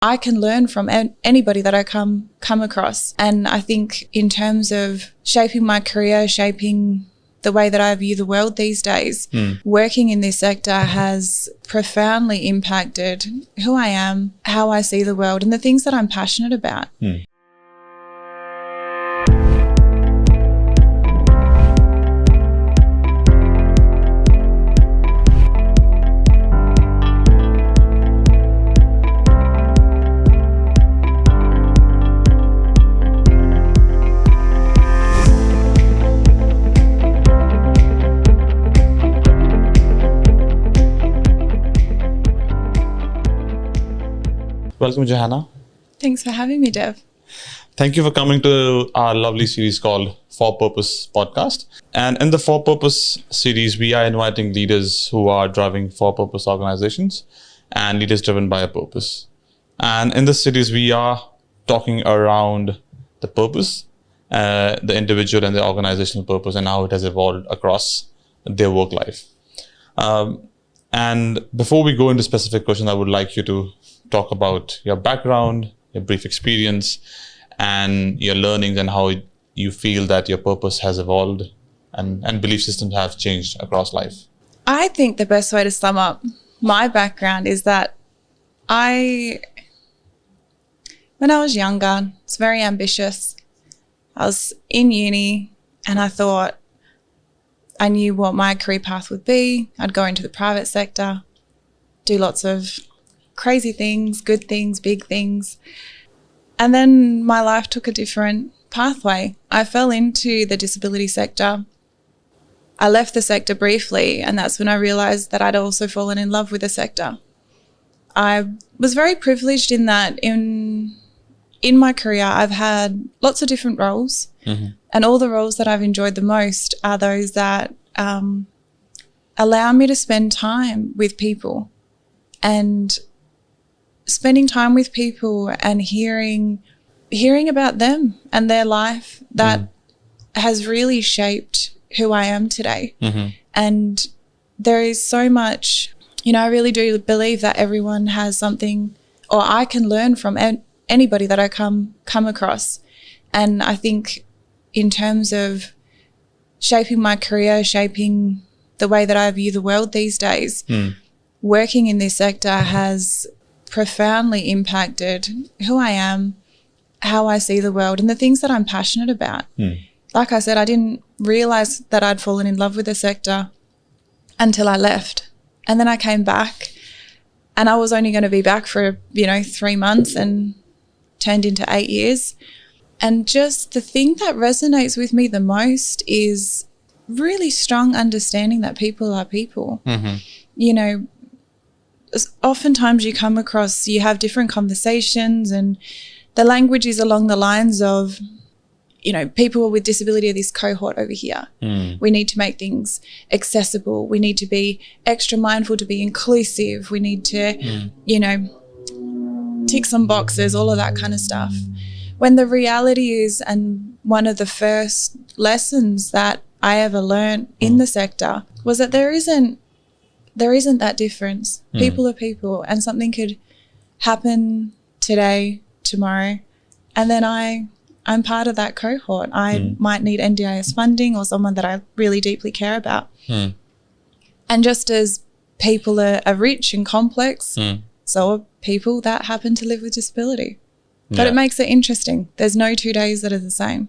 I can learn from anybody that I come across. And I think in terms of shaping my career, shaping the way that I view the world these days, working in this sector has profoundly impacted who I am, how I see the world, and the things that I'm passionate about. Welcome, Johanna. Thanks for having me, Dev. Thank you for coming to our lovely series called For Purpose Podcast. And in the For Purpose series, we are inviting leaders who are driving for purpose organizations and leaders driven by a purpose. And in this series, we are talking around the purpose, the individual and the organizational purpose, and how it has evolved across their work life. And before we go into specific questions, I would like you to talk about your background, your brief experience, and your learnings, and how you feel that your purpose has evolved and belief systems have changed across life. I think the best way to sum up my background is that when I was younger, I was very ambitious. I was in uni and I thought I knew what my career path would be. I'd go into the private sector, do lots of crazy things, good things, big things. And then my life took a different pathway. I fell into the disability sector. I left the sector briefly, and that's when I realised that I'd also fallen in love with the sector. I was very privileged in that in my career I've had lots of different roles, and all the roles that I've enjoyed the most are those that allow me to spend time with people, and spending time with people and hearing about them and their life that has really shaped who I am today. And there is so much, I really do believe that everyone has something, or I can learn from anybody that I come across. And I think in terms of shaping my career, shaping the way that I view the world these days, working in this sector has profoundly impacted who I am, how I see the world, and the things that I'm passionate about. Like I said, I didn't realise that I'd fallen in love with the sector until I left. And then I came back, and I was only going to be back for, 3 months, and turned into 8 years. And just the thing that resonates with me the most is really strong understanding that people are people. Oftentimes you come across, you have different conversations, and the language is along the lines of, people with disability are this cohort over here. We need to make things accessible. We need to be extra mindful to be inclusive. We need to, tick some boxes, all of that kind of stuff. When the reality is, and one of the first lessons that I ever learned in the sector was that there isn't that difference. People are people, and something could happen today, tomorrow, and then I'm part of that cohort. I might need NDIS funding or someone that I really deeply care about. And just as people are rich and complex, so are people that happen to live with disability. But it makes it interesting. There's no 2 days that are the same.